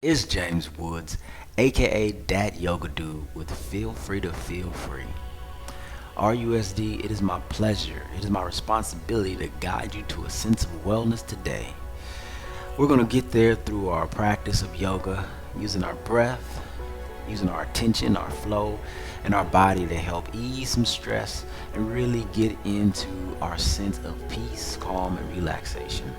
It's James Woods, aka Dat Yoga Dude, with Feel Free to Feel Free. RUSD, it is my pleasure, it is my responsibility to guide you to a sense of wellness today. We're going to get there through our practice of yoga, using our breath, using our attention, our flow, and our body to help ease some stress and really get into our sense of peace, calm, and relaxation.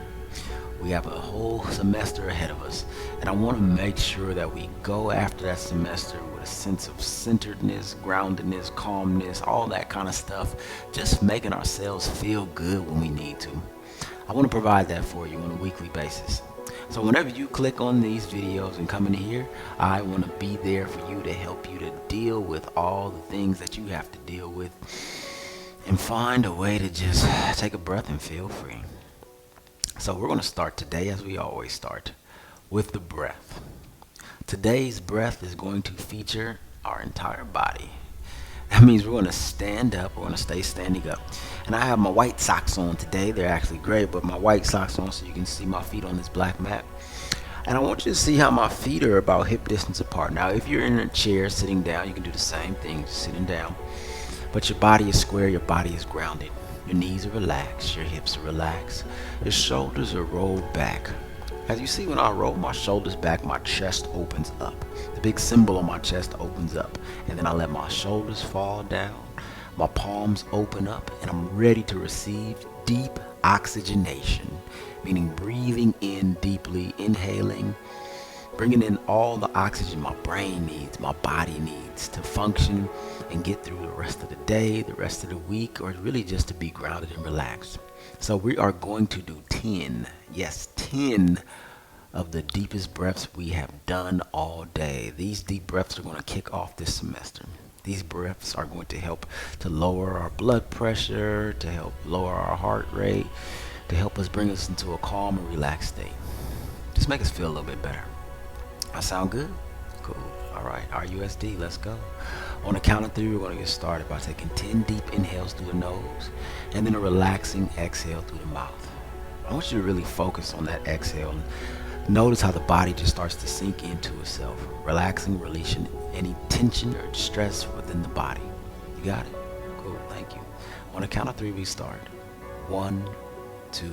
We have a whole semester ahead of us, and I want to make sure that we go after that semester with a sense of centeredness, groundedness, calmness, all that kind of stuff, just making ourselves feel good when we need to. I want to provide that for you on a weekly basis. So whenever you click on these videos and come in here, I want to be there for you to help you to deal with all the things that you have to deal with and find a way to just take a breath and feel free. So we're going to start today, as we always start, with the breath. Today's breath is going to feature our entire body. That means we're going to stand up, we're going to stay standing up. And I have my white socks on today. They're actually gray, but my white socks on so you can see my feet on this black mat. And I want you to see how my feet are about hip distance apart. Now, if you're in a chair sitting down, you can do the same thing, just sitting down. But your body is square, your body is grounded. Your knees are relaxed, your hips are relaxed, your shoulders are rolled back. As you see, when I roll my shoulders back, my chest opens up. The big symbol on my chest opens up. And then I let my shoulders fall down, my palms open up, and I'm ready to receive deep oxygenation, meaning breathing in deeply, inhaling, bringing in all the oxygen my brain needs, my body needs to function and get through the rest of the day, the rest of the week, or really just to be grounded and relaxed. So we are going to do 10, yes, 10 of the deepest breaths we have done all day. These deep breaths are going to kick off this semester. These breaths are going to help to lower our blood pressure, to help lower our heart rate, to help us bring us into a calm and relaxed state. Just make us feel a little bit better. I sound good? Cool. All right, RUSD, let's go. On the count of 3, we're going to get started by taking 10 deep inhales through the nose and then a relaxing exhale through the mouth. I want you to really focus on that exhale. Notice how the body just starts to sink into itself, relaxing, releasing any tension or stress within the body. You got it? Cool, thank you. On the count of 3, we start. 1, 2,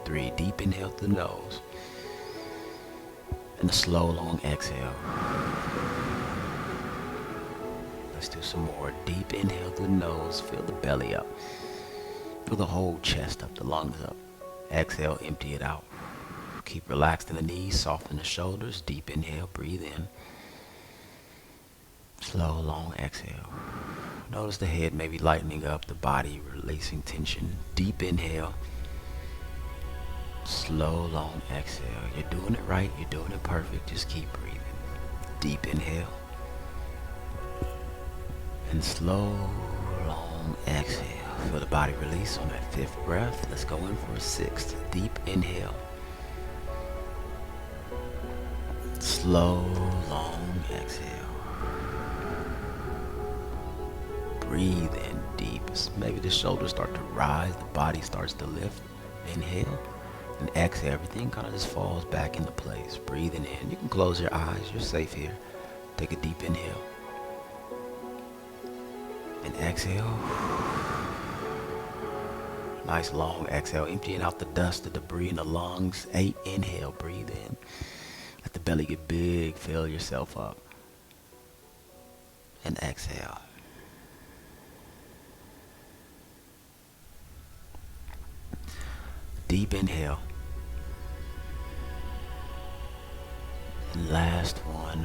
3. Deep inhale through the nose. And a slow, long exhale. Let's do some more. Deep inhale through the nose. Fill the belly up. Fill the whole chest up, the lungs up. Exhale, empty it out. Keep relaxed in the knees, soften the shoulders. Deep inhale, breathe in. Slow, long exhale. Notice the head maybe lightening up, the body releasing tension. Deep inhale. Slow, long exhale. You're doing it right. You're doing it perfect. Just keep breathing. Deep inhale. And slow, long exhale. Feel the body release on that 5th breath. Let's go in for a 6th. Deep inhale. Slow, long exhale. Breathe in deep. Maybe the shoulders start to rise. The body starts to lift. Inhale. And exhale, everything kind of just falls back into place. Breathing in. You can close your eyes. You're safe here. Take a deep inhale. And exhale. Nice long exhale. Emptying out the dust, the debris in the lungs. 8, inhale. Breathe in. Let the belly get big. Fill yourself up. And exhale. Deep inhale. And last one.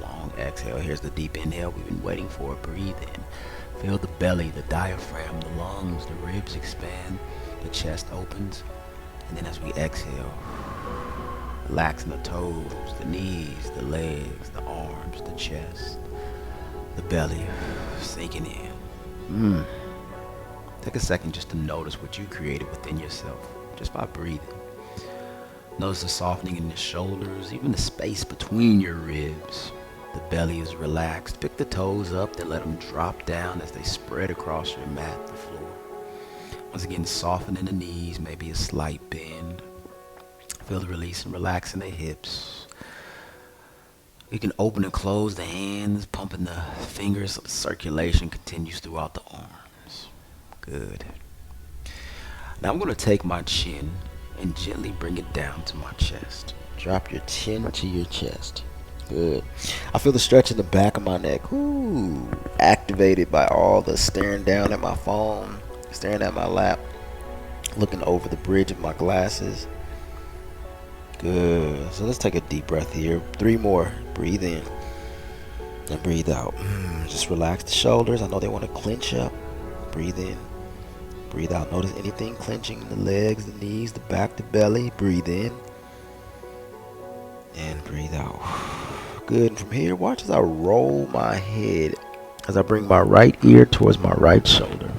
Long exhale. Here's the deep inhale we've been waiting for. Breathe in. Feel the belly, the diaphragm, the lungs, the ribs expand. The chest opens. And then as we exhale, relaxing the toes, the knees, the legs, the arms, the chest, the belly, sinking in. Take a second just to notice what you created within yourself, just by breathing. Notice the softening in the shoulders, even the space between your ribs. The belly is relaxed. Pick the toes up, then let them drop down as they spread across your mat, the floor. Once again, softening the knees, maybe a slight bend. Feel the release and relax in the hips. You can open and close the hands, pumping the fingers so the circulation continues throughout the arms. Good. Now I'm going to take my chin and gently bring it down to my chest. Drop your chin to your chest. Good. I feel the stretch in the back of my neck. Ooh, activated by all the staring down at my phone, staring at my lap, looking over the bridge of my glasses. Good. So let's take a deep breath here. 3 more. Breathe in and breathe out. Just relax the shoulders. I know they want to clench up. Breathe in. Breathe out. Notice anything clenching in the legs, the knees, the back, the belly. Breathe in and breathe out. Good. And from here, watch as I roll my head as I bring my right ear towards my right shoulder.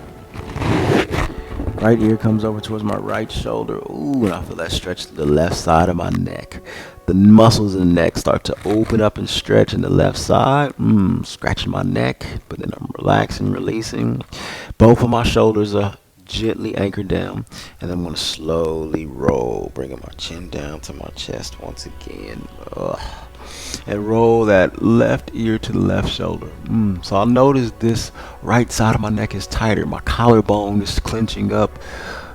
Right ear comes over towards my right shoulder. Ooh, and I feel that stretch to the left side of my neck. The muscles in the neck start to open up and stretch in the left side. Scratching my neck, but then I'm relaxing, releasing. Both of my shoulders are gently anchored down, and I'm going to slowly roll, bringing my chin down to my chest once again. And roll that left ear to the left shoulder. So I'll notice this right side of my neck is tighter. My collarbone is clenching up.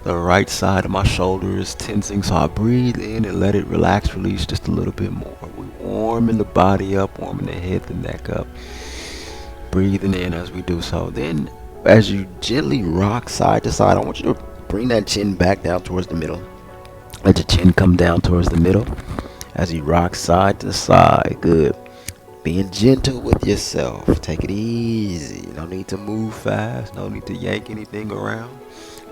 The right side of my shoulder is tensing. So I breathe in and let it relax, release just a little bit more. We're warming the body up, warming the head, the neck up. Breathing in as we do so. Then as you gently rock side to side, I want you to bring that chin back down towards the middle. Let your chin come down towards the middle. As you rock side to side. Good. Being gentle with yourself. Take it easy. No need to move fast. No need to yank anything around.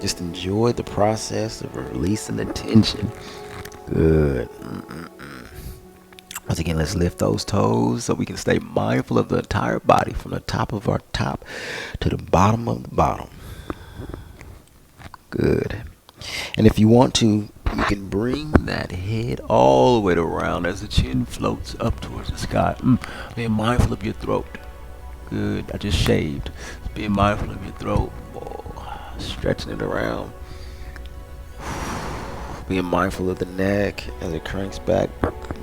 Just enjoy the process of releasing the tension. Good. Once again, let's lift those toes so we can stay mindful of the entire body from the top of our top to the bottom of the bottom. Good. And if you want to, you can bring that head all the way around as the chin floats up towards the sky. Being mindful of your throat. Good. I just shaved. Being mindful of your throat. Stretching it around. Being mindful of the neck as it cranks back.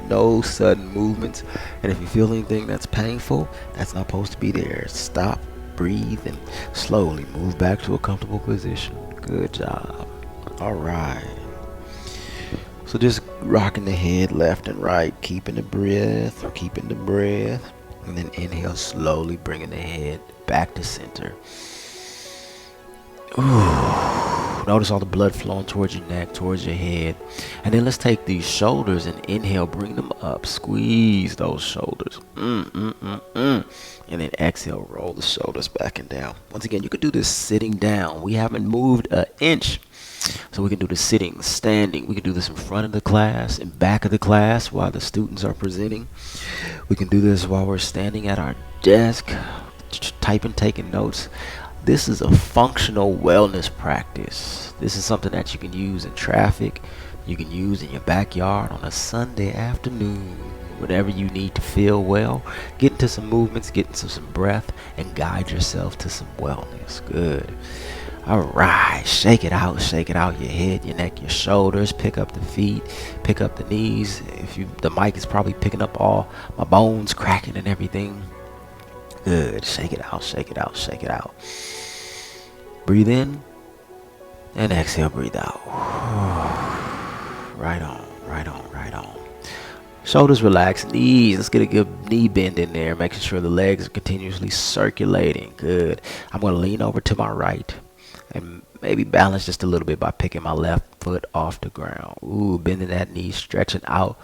No sudden movements. And if you feel anything that's painful, that's not supposed to be there. Stop, breathe, and slowly move back to a comfortable position. Good job. All right. So just rocking the head left and right, keeping the breath, and then inhale slowly, bringing the head back to center. Ooh. Notice all the blood flowing towards your neck, towards your head. And then let's take these shoulders and inhale, bring them up, squeeze those shoulders. And then exhale, roll the shoulders back and down. Once again, you could do this sitting down. We haven't moved an inch. So we can do this sitting, standing. We can do this in front of the class, in back of the class while the students are presenting. We can do this while we're standing at our desk, typing, taking notes. This is a functional wellness practice. This is something that you can use in traffic. You can use in your backyard on a Sunday afternoon. Whatever you need to feel well. Get into some movements, get into some breath, and guide yourself to some wellness. Good. All right, shake it out, your head, your neck, your shoulders, pick up the feet, pick up the knees. The mic is probably picking up all my bones cracking and everything. Good, shake it out. Breathe in and exhale, breathe out. Right on. Shoulders relax, knees, let's get a good knee bend in there, making sure the legs are continuously circulating. Good. I'm going to lean over to my right. And maybe balance just a little bit by picking my left foot off the ground. Ooh, bending that knee, stretching out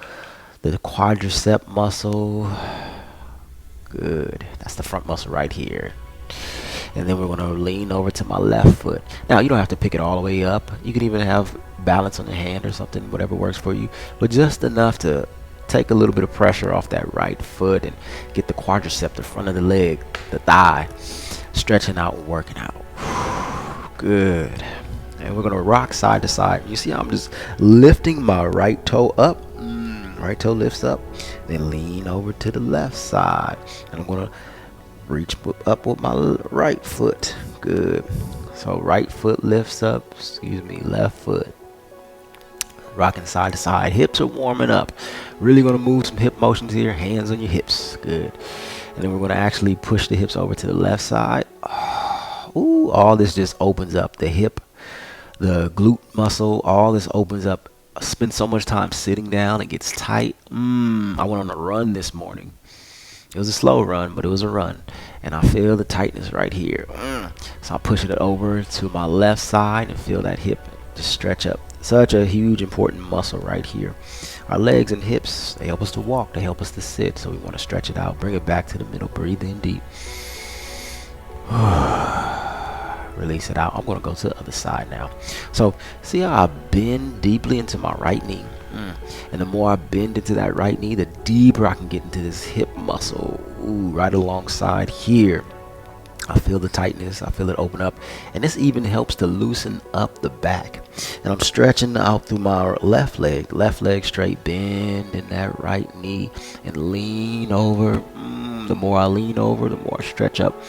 the quadricep muscle. Good. That's the front muscle right here. And then we're going to lean over to my left foot. Now, you don't have to pick it all the way up. You can even have balance on the hand or something, whatever works for you. But just enough to take a little bit of pressure off that right foot and get the quadricep, the front of the leg, the thigh, stretching out and working out. Good. And we're going to rock side to side. You see how I'm just lifting my right toe up. Right toe lifts up. Then lean over to the left side. And I'm going to reach up with my right foot. Good. So right foot lifts up. Left foot. Rocking side to side. Hips are warming up. Really going to move some hip motions here. Hands on your hips. Good. And then we're going to actually push the hips over to the left side. Ooh, all this just opens up. The hip, the glute muscle, all this opens up. I spend so much time sitting down. It gets tight. I went on a run this morning. It was a slow run, but it was a run. And I feel the tightness right here. So I'm pushing it over to my left side and feel that hip just stretch up. Such a huge, important muscle right here. Our legs and hips, they help us to walk. They help us to sit. So we want to stretch it out. Bring it back to the middle. Breathe in deep. Release it out. I'm going to go to the other side now. So see how I bend deeply into my right knee. And the more I bend into that right knee, the deeper I can get into this hip muscle. Ooh, right alongside here. I feel the tightness. I feel it open up. And this even helps to loosen up the back. And I'm stretching out through my left leg. Left leg straight. Bend in that right knee. And lean over. The more I lean over, the more I stretch up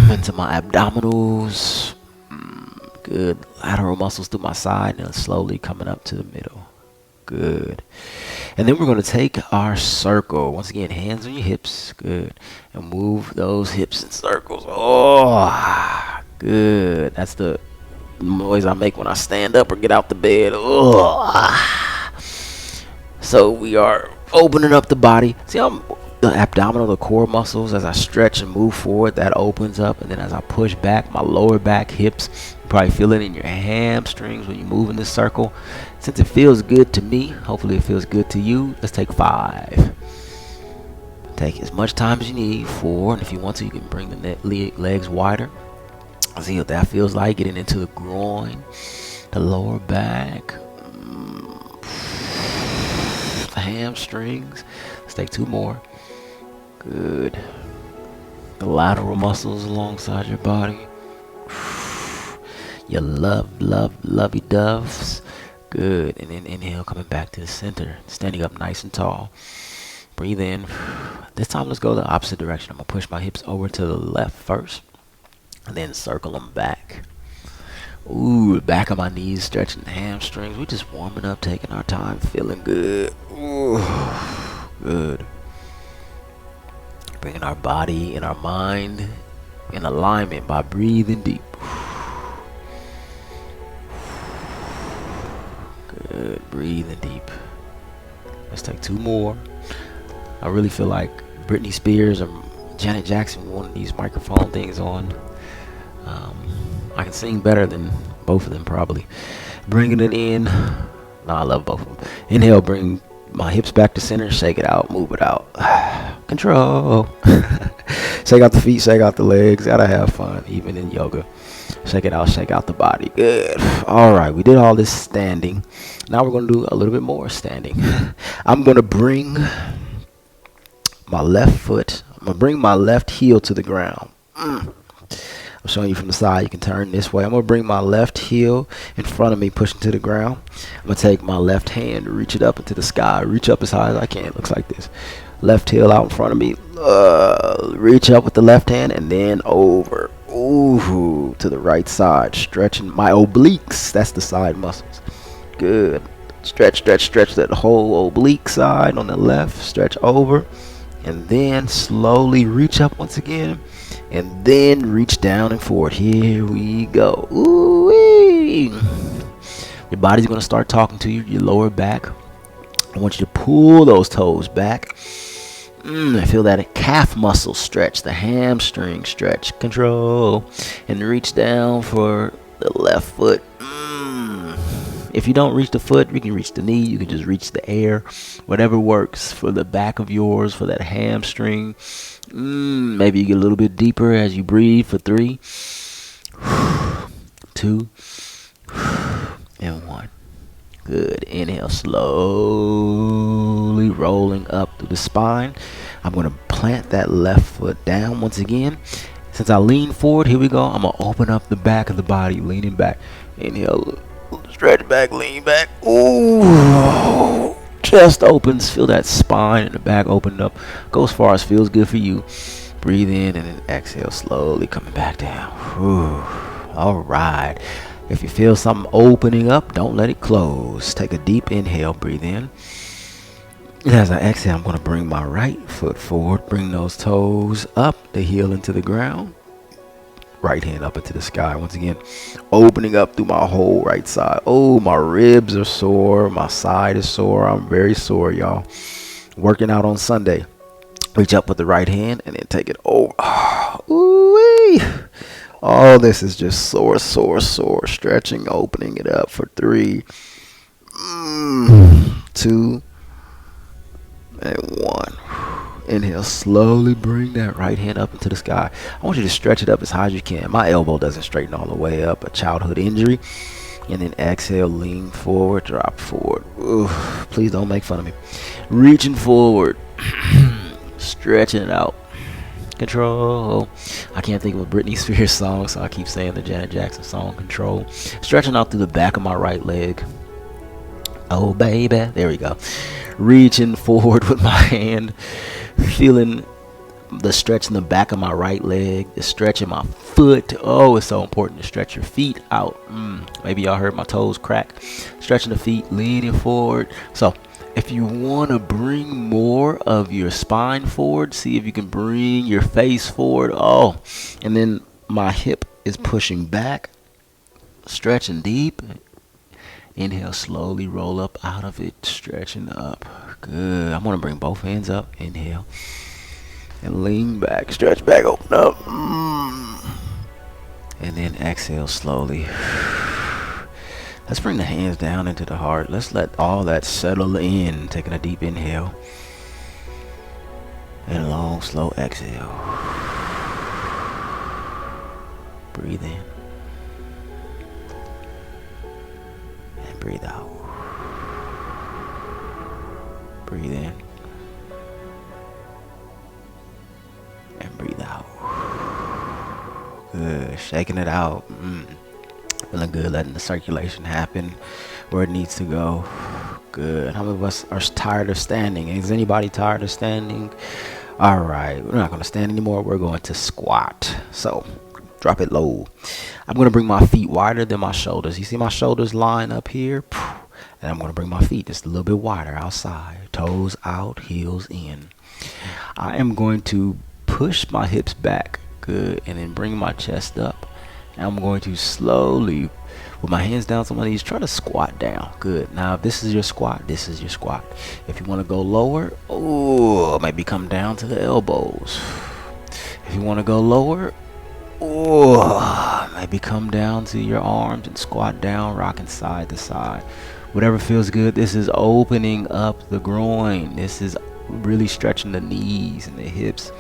into my abdominals. Good. Lateral muscles through my side. And slowly coming up to the middle. Good. And then we're going to take our circle. Once again, hands on your hips. Good. And move those hips in circles. Oh, good. That's the noise I make when I stand up or get out the bed. Oh. So we are opening up the body. See how the abdominal, the core muscles, as I stretch and move forward, that opens up. And then as I push back, my lower back, hips, you probably feel it in your hamstrings when you move in this circle. Since it feels good to me, hopefully it feels good to you. Let's take 5. Take as much time as you need. 4, and if you want to, you can bring the legs wider. See what that feels like. Getting into the groin, the lower back, the hamstrings. Let's take 2 more. Good. The lateral muscles alongside your body. Your lovey doves. Good. And then inhale, coming back to the center. Standing up nice and tall. Breathe in. This time, let's go the opposite direction. I'm going to push my hips over to the left first. And then circle them back. Ooh, back of my knees, stretching the hamstrings. We're just warming up, taking our time, feeling good. Ooh, good. Bringing our body and our mind in alignment by breathing deep. Good. Breathing deep. Let's take 2 more. I really feel like Britney Spears or Janet Jackson wanted these microphone things on. I can sing better than both of them probably. Bringing it in. No, I love both of them. Inhale, bring my hips back to center. Shake it out. Move it out. Control. Shake out the feet. Shake out the legs. Gotta have fun, even in yoga. Shake it out. Shake out the body. Good. All right. We did all this standing. Now we're going to do a little bit more standing. I'm going to bring my left foot. I'm going to bring my left heel to the ground. I'm showing you from the side. You can turn this way. I'm going to bring my left heel in front of me, pushing to the ground. I'm going to take my left hand, reach it up into the sky. Reach up as high as I can. It looks like this. Left heel out in front of me. Reach up with the left hand and then over. Ooh, to the right side. Stretching my obliques. That's the side muscles. Good. Stretch, stretch, stretch that whole oblique side on the left. Stretch over. And then slowly reach up once again. And then reach down and forward. Here we go. Ooh-wee. Your body's going to start talking to you. Your lower back. I want you to pull those toes back. Feel that calf muscle stretch. The hamstring stretch. Control. And reach down for the left foot. If you don't reach the foot, you can reach the knee. You can just reach the air. Whatever works for the back of yours, for that hamstring. Maybe you get a little bit deeper as you breathe for 3, 2, and 1. Good. Inhale, slowly rolling up through the spine. I'm going to plant that left foot down once again. Since I lean forward, here we go. I'm going to open up the back of the body, leaning back. Inhale, stretch back, lean back. Ooh. Chest opens. Feel that spine and the back open up. Go as far as feels good for you. Breathe in and then exhale slowly, coming back down. Whew. All right. If you feel something opening up, don't let it close. Take a deep inhale, breathe in. And as I exhale, I'm going to bring my right foot forward, bring those toes up, the heel into the ground. Right hand up into the sky. Once again, opening up through my whole right side. Oh, my ribs are sore. My side is sore. I'm very sore, y'all. Working out on Sunday. Reach up with the right hand and then take it over. Ooh-wee. Oh, this is just sore, sore, sore. Stretching, opening it up for 3, 2, and 1. Inhale, slowly bring that right hand up into the sky. I want you to stretch it up as high as you can. My elbow doesn't straighten all the way up, a childhood injury. And then exhale, lean forward, drop forward. Ooh, please don't make fun of me. Reaching forward, stretching it out. Control. I can't think of a Britney Spears song, so I keep saying the Janet Jackson song, Control. Stretching out through the back of my right leg. Oh, baby. There we go. Reaching forward with my hand. Feeling the stretch in the back of my right leg, the stretch in my foot. Oh, it's so important to stretch your feet out. Maybe y'all heard my toes crack. Stretching the feet, leaning forward. So if you want to bring more of your spine forward, see if you can bring your face forward. Oh, and then my hip is pushing back, stretching deep. Inhale, slowly roll up out of it, stretching up. Good. I'm going to bring both hands up. Inhale. And lean back, stretch back, open up. And then exhale slowly. Let's bring the hands down into the heart. Let's let all that settle in. Taking a deep inhale. And a long, slow exhale. Breathe in. And breathe out. Breathe in. And breathe out. Good. Shaking it out. Feeling good. Letting the circulation happen where it needs to go. Good. How many of us are tired of standing? Is anybody tired of standing? All right. We're not going to stand anymore. We're going to squat. So drop it low. I'm going to bring my feet wider than my shoulders. You see my shoulders line up here? And I'm going to bring my feet just a little bit wider outside. Toes out, heels in. I am going to push my hips back. Good. And then bring my chest up. And I'm going to slowly, with my hands down to my knees, try to squat down. Good. Now, if this is your squat, this is your squat. If you want to go lower, maybe come down to the elbows. If you want to go lower, maybe come down to your arms and squat down, rocking side to side. Whatever feels good. This is opening up the groin. This is really stretching the knees and the hips.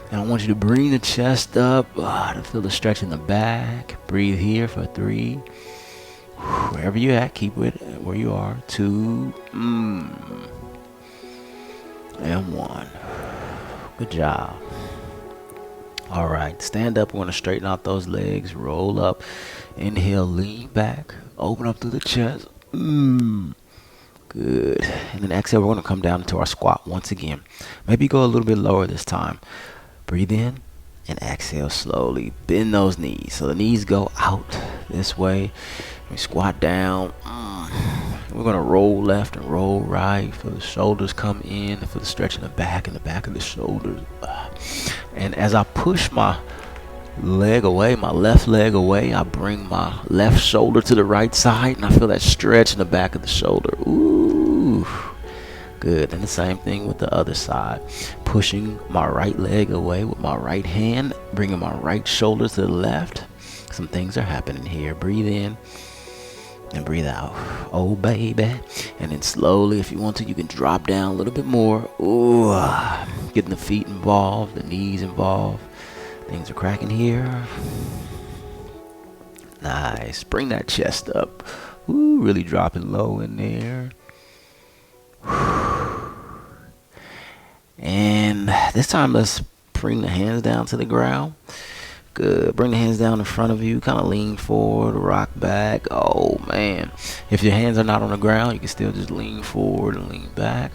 And I want you to bring the chest up to feel the stretch in the back. Breathe here for 3. Wherever you're at, keep it where you are. 2. And 1. Good job. All right. Stand up. We're going to straighten out those legs. Roll up. Inhale. Lean back. Open up through the chest. Good. And then exhale. We're going to come down into our squat once again. Maybe go a little bit lower this time. Breathe in and exhale slowly. Bend those knees. So the knees go out this way. We squat down. We're going to roll left and roll right. Feel the shoulders come in. Feel the stretch in the back and the back of the shoulders. And as I push my leg away, my left leg away, I bring my left shoulder to the right side. And I feel that stretch in the back of the shoulder. Ooh. Good. And the same thing with the other side. Pushing my right leg away with my right hand, bringing my right shoulder to the left. Some things are happening here. Breathe in and breathe out. Oh, baby. And then slowly, if you want to, you can drop down a little bit more. Ooh. Getting the feet involved, the knees involved. Things are cracking here. Nice. Bring that chest up. Ooh, really dropping low in there. And this time, let's bring the hands down to the ground. Good. Bring the hands down in front of you. Kind of lean forward, rock back. Oh, man. If your hands are not on the ground, you can still just lean forward and lean back.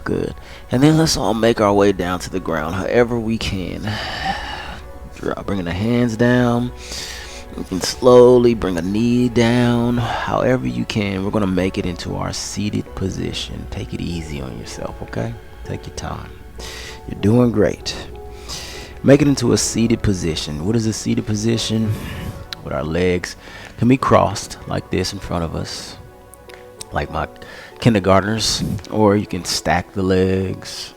Good. And then let's all make our way down to the ground however we can. Bringing the hands down. You can slowly bring a knee down, however you can. We're going to make it into our seated position. Take it easy on yourself, okay? Take your time. You're doing great. Make it into a seated position. What is a seated position? With our legs can be crossed like this in front of us, like my kindergartners, or you can stack the legs.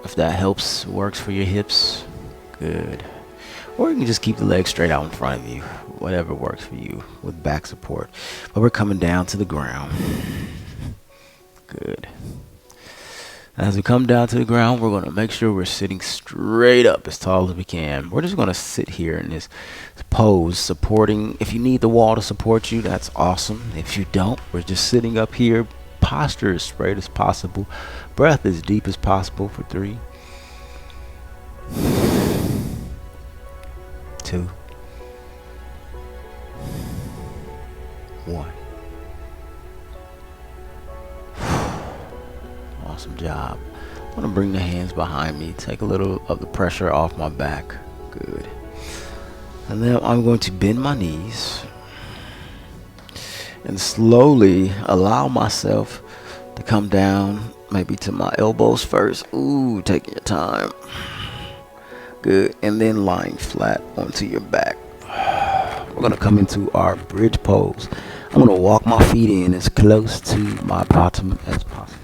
If that helps, works for your hips, good. Or you can just keep the legs straight out in front of you, whatever works for you with back support. But we're coming down to the ground. Good. As we come down to the ground, we're going to make sure we're sitting straight up as tall as we can. We're just going to sit here in this pose, supporting. If you need the wall to support you, that's awesome. If you don't, we're just sitting up here. Posture as straight as possible. Breath as deep as possible for 3, 2, 1. Awesome job. I'm going to bring the hands behind me. Take a little of the pressure off my back. Good. And then I'm going to bend my knees and slowly allow myself to come down, maybe to my elbows first. Ooh, taking your time. Good. And then lying flat onto your back. We're going to come into our bridge pose. I'm going to walk my feet in as close to my bottom as possible.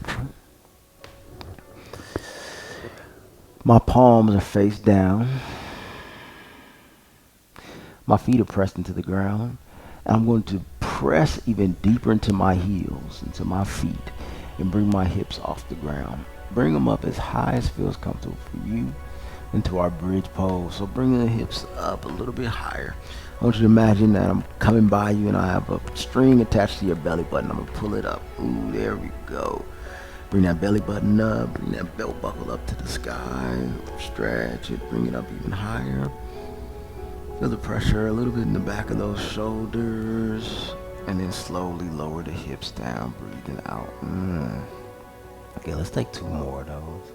My palms are face down. My feet are pressed into the ground. And I'm going to press even deeper into my heels, into my feet, and bring my hips off the ground. Bring them up as high as feels comfortable for you into our bridge pose. So bring the hips up a little bit higher. I want you to imagine that I'm coming by you and I have a string attached to your belly button. I'm going to pull it up. Ooh, there we go. Bring that belly button up. Bring that belt buckle up to the sky. Stretch it. Bring it up even higher. Feel the pressure a little bit in the back of those shoulders. And then slowly lower the hips down. Breathing out. Okay, let's take 2 more of those.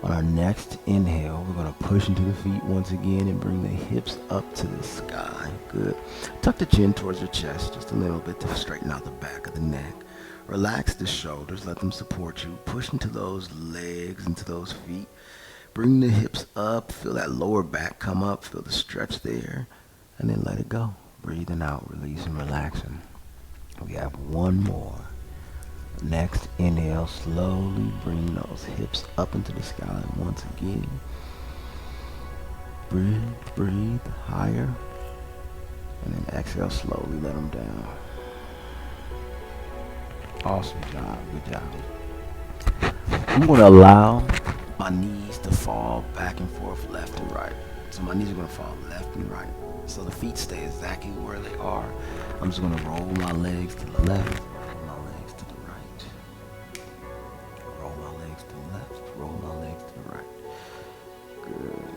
On our next inhale, we're going to push into the feet once again and bring the hips up to the sky. Good. Tuck the chin towards your chest just a little bit to straighten out the back of the neck. Relax the shoulders, let them support you. Push into those legs, into those feet. Bring the hips up, feel that lower back come up, feel the stretch there, and then let it go. Breathing out, releasing, relaxing. We have 1 more. Next inhale, slowly bring those hips up into the sky once again. Breathe higher, and then exhale slowly, let them down. Awesome job, good job. I'm going to allow my knees to fall back and forth, left and right. So my knees are going to fall left and right. So the feet stay exactly where they are. I'm just going to roll my legs to the left, roll my legs to the right. Roll my legs to the left, roll my legs to the right. Good.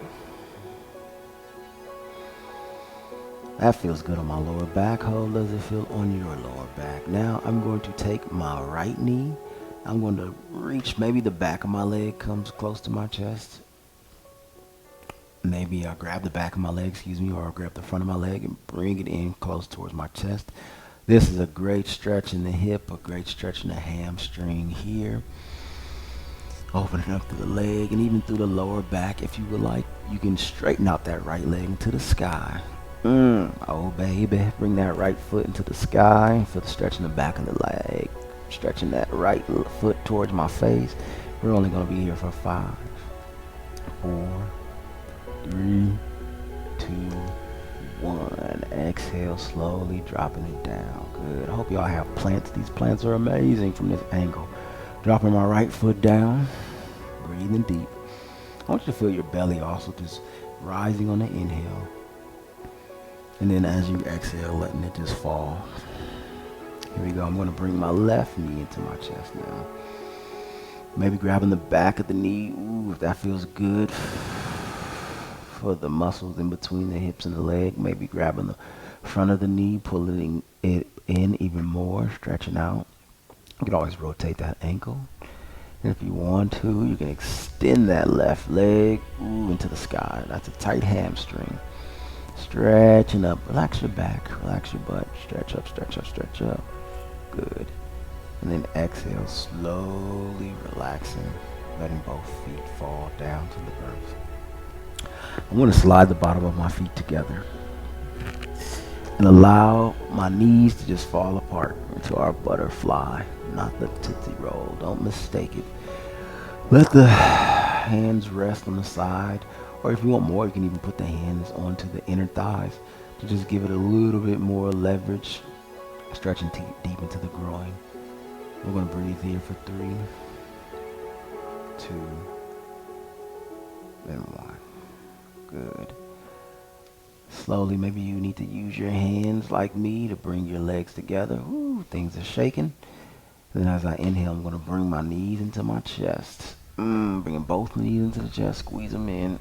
That feels good on my lower back. How does it feel on your lower back? Now I'm going to take my right knee. I'm going to reach, maybe the back of my leg comes close to my chest. Maybe I'll grab the back of my leg, or I'll grab the front of my leg and bring it in close towards my chest. This is a great stretch in the hip, a great stretch in the hamstring here. Opening up through the leg and even through the lower back. If you would like, you can straighten out that right leg into the sky. Oh baby, bring that right foot into the sky. Feel the stretch in the back of the leg. Stretching that right foot towards my face. We're only going to be here for 5, 4, 3, 2, 1. Exhale, slowly dropping it down. Good. I hope y'all have plants. These plants are amazing from this angle. Dropping my right foot down. Breathing deep. I want you to feel your belly also just rising on the inhale. And then as you exhale, letting it just fall. Here we go. I'm going to bring my left knee into my chest now. Maybe grabbing the back of the knee. Ooh, if that feels good for the muscles in between the hips and the leg. Maybe grabbing the front of the knee, pulling it in even more, stretching out. You can always rotate that ankle. And if you want to, you can extend that left leg into the sky. That's a tight hamstring. Stretching up. Relax your back. Relax your butt. Stretch up, stretch up, stretch up. Good. And then exhale, slowly relaxing, letting both feet fall down to the earth. I'm going to slide the bottom of my feet together and allow my knees to just fall apart into our butterfly, not the tootsie roll. Don't mistake it. Let the hands rest on the side, or if you want more, you can even put the hands onto the inner thighs to just give it a little bit more leverage, stretching deep into the groin. We're going to breathe here for 3, 2, and 1. Good. Slowly, maybe you need to use your hands like me to bring your legs together. Ooh, things are shaking. Then as I inhale, I'm going to bring my knees into my chest. Bringing both knees into the chest, squeeze them in.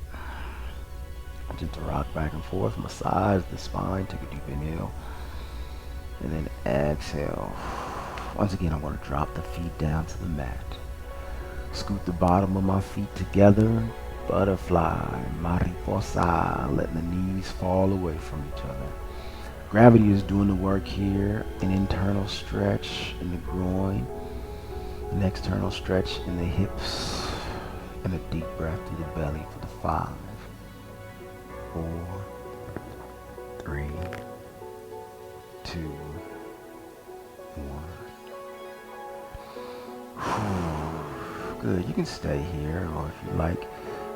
Just to rock back and forth, massage the spine, take a deep inhale. And then exhale. Once again, I'm going to drop the feet down to the mat. Scoot the bottom of my feet together. Butterfly, mariposa, letting the knees fall away from each other. Gravity is doing the work here. An internal stretch in the groin, an external stretch in the hips, and a deep breath through the belly for the 5, 4, 3, 2, 1. Good. You can stay here, or if you like,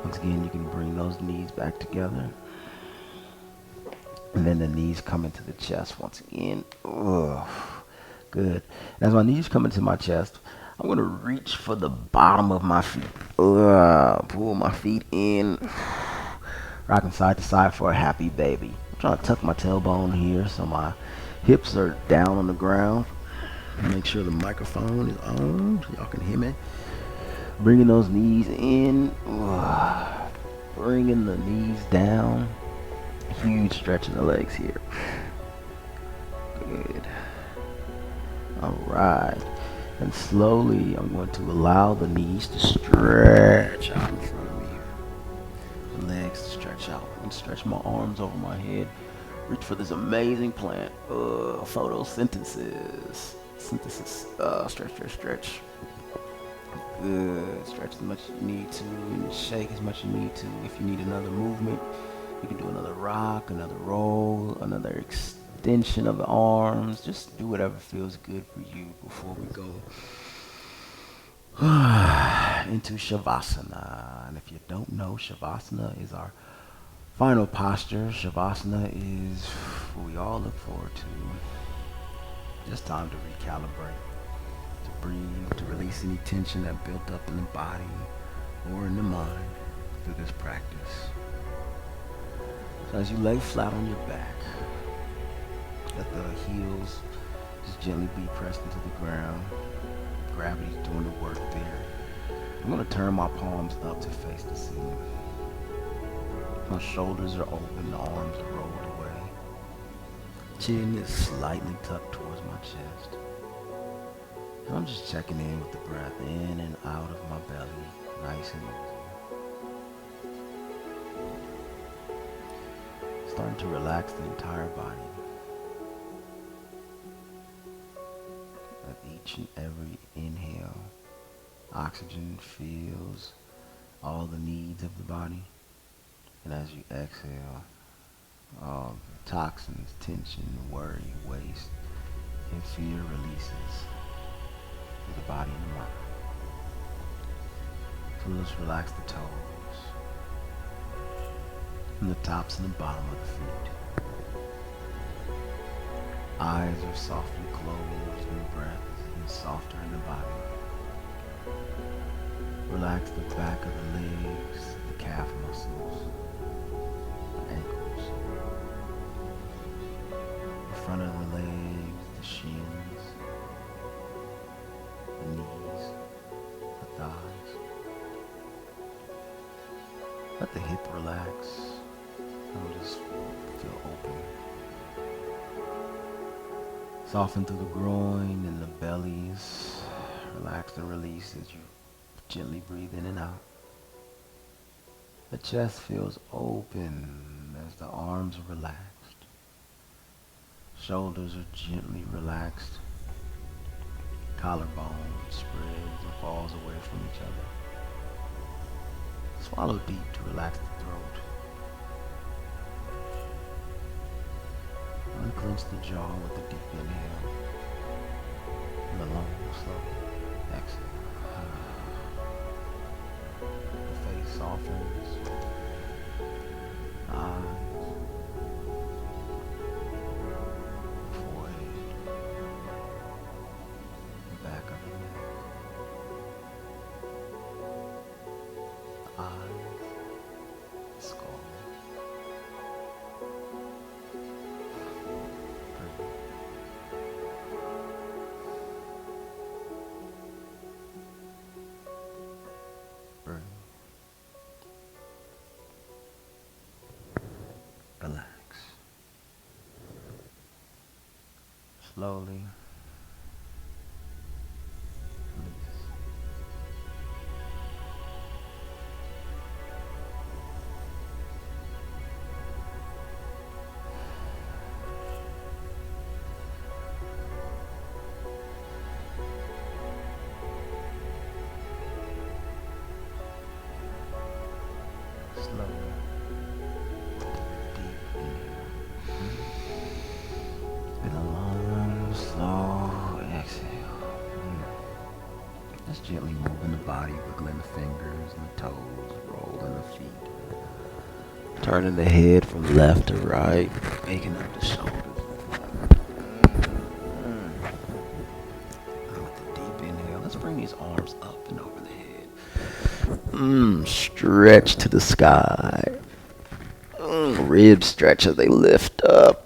once again, you can bring those knees back together. And then the knees come into the chest once again. Good. As my knees come into my chest, I'm going to reach for the bottom of my feet. Pull my feet in. Rocking side to side for a happy baby. I'm trying to tuck my tailbone here so my hips are down on the ground. Make sure the microphone is on so y'all can hear me. Bringing those knees in. Bringing the knees down. Huge stretch in the legs here. Good. Alright. And slowly I'm going to allow the knees to stretch out in front of me. The legs to stretch out. I'm going to stretch my arms over my head. Reach for this amazing plant. Photosynthesis. Stretch, stretch, stretch. Good. Stretch as much as you need to, and shake as much as you need to. If you need another movement, you can do another rock, another roll, another extension of the arms. Just do whatever feels good for you before we go into Shavasana. And if you don't know, Shavasana is our final posture. Shavasana is what we all look forward to. Just time to recalibrate, to breathe, to release any tension that built up in the body or in the mind through this practice. So as you lay flat on your back, let the heels just gently be pressed into the ground. Gravity's doing the work there. I'm going to turn my palms up to face the ceiling. My shoulders are open, the arms are rolled away. Chin is slightly tucked towards my chest. And I'm just checking in with the breath in and out of my belly, nice and easy. Starting to relax the entire body. At each and every inhale, oxygen fills all the needs of the body. And as you exhale, all the toxins, tension, worry, waste, and fear releases through the body and the mind. So let's relax the toes, and the tops and the bottom of the feet. Eyes are softly closed and breath is softer in the body. Relax the back of the legs, the calf muscles, the ankles, the front of the legs, the shins, the knees, the thighs. Let the hip relax. And just feel open. Soften through the groin and the bellies. Relax and release as you gently breathe in and out. The chest feels open as the arms are relaxed, shoulders are gently relaxed, collarbone spreads and falls away from each other. Swallow deep to relax the throat. Unclench the jaw with a deep inhale and a long, slow exhale. The face softens, eyes, forehead, the back of the neck, the eyes, the skull. Breathe. Relax. Slowly release. Slowly. Deep inhale. And a long, slow exhale. Just gently moving the body, wiggling the fingers and the toes, rolling the feet. Turning the head from left to right, making up the shoulders. Now with the deep inhale, let's bring these arms up and over the head. Stretch to the sky. Ribs stretch as they lift up.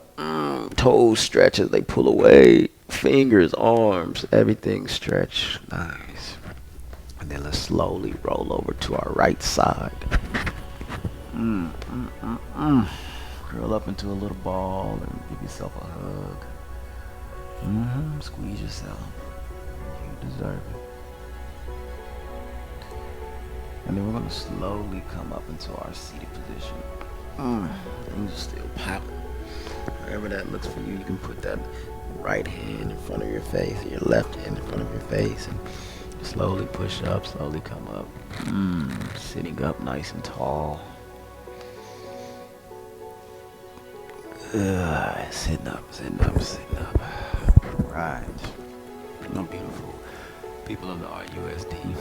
Toes stretch as they pull away. Fingers, arms, everything stretch. Nice. And then let's slowly roll over to our right side. Curl up into a little ball and give yourself a hug. Squeeze yourself. You deserve it. And then we're going to slowly come up into our seated position. Things are still popping. Wherever that looks for you, you can put that right hand in front of your face, your left hand in front of your face, and slowly push up, slowly come up. Sitting up nice and tall. Sitting up. Right. No, beautiful people of the RUSD.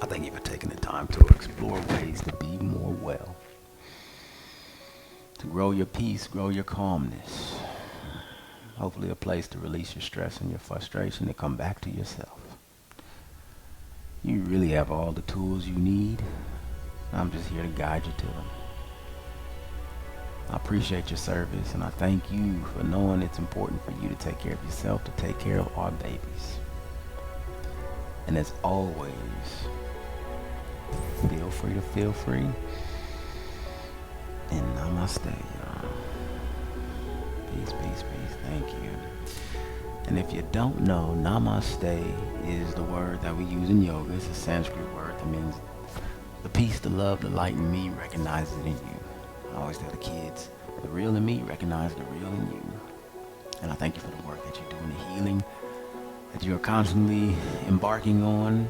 I thank you for taking the time to explore ways to be more well. To grow your peace, grow your calmness. Hopefully a place to release your stress and your frustration and come back to yourself. You really have all the tools you need. I'm just here to guide you to them. I appreciate your service and I thank you for knowing it's important for you to take care of yourself, to take care of our babies. And as always, feel free to feel free. And namaste, y'all. Peace. Thank you. And if you don't know, namaste is the word that we use in yoga. It's a Sanskrit word that means the peace, the love, the light in me recognizes it in you. I always tell the kids, the real in me recognize the real in you. And I thank you for the work that you're doing, the healing that you're constantly embarking on.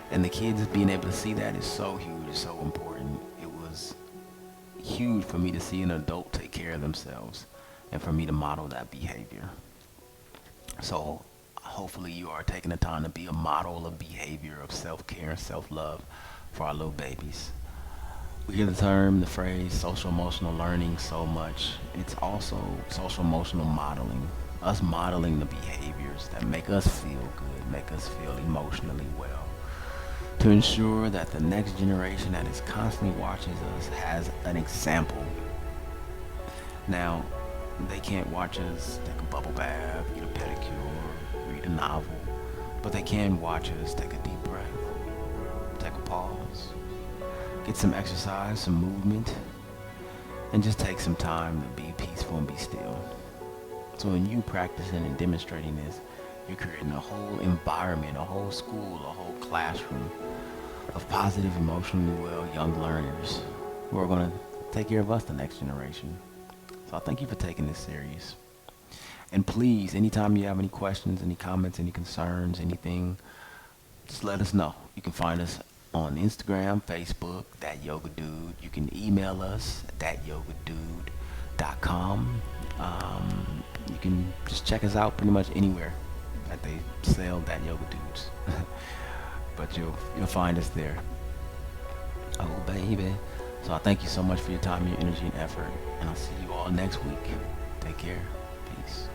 And the kids being able to see that is so huge, it's so important. It was huge for me to see an adult take care of themselves and for me to model that behavior. So hopefully you are taking the time to be a model of behavior, of self-care and self-love for our little babies. We hear the term, the phrase, social emotional learning so much. It's also social emotional modeling. Us modeling the behaviors that make us feel good, make us feel emotionally well. To ensure that the next generation that is constantly watching us has an example. Now, they can't watch us take a bubble bath, eat a pedicure, read a novel, but they can watch us take a deep breath, take a pause, get some exercise, some movement, and just take some time to be peaceful and be still. So when you practicing and demonstrating this, you're creating a whole environment, a whole school, a whole classroom of positive, emotionally well young learners who are going to take care of us, the next generation. So I thank you for taking this serious. And please, anytime you have any questions, any comments, any concerns, anything, just let us know. You can find us on Instagram, Facebook, Dat Yoga Dude. You can email us at thatyogadude.com. You can just check us out pretty much anywhere that they sell Dat Yoga Dudes. But you'll find us there. Oh baby. So I thank you so much for your time, your energy, and effort. And I'll see you all next week. Take care. Peace.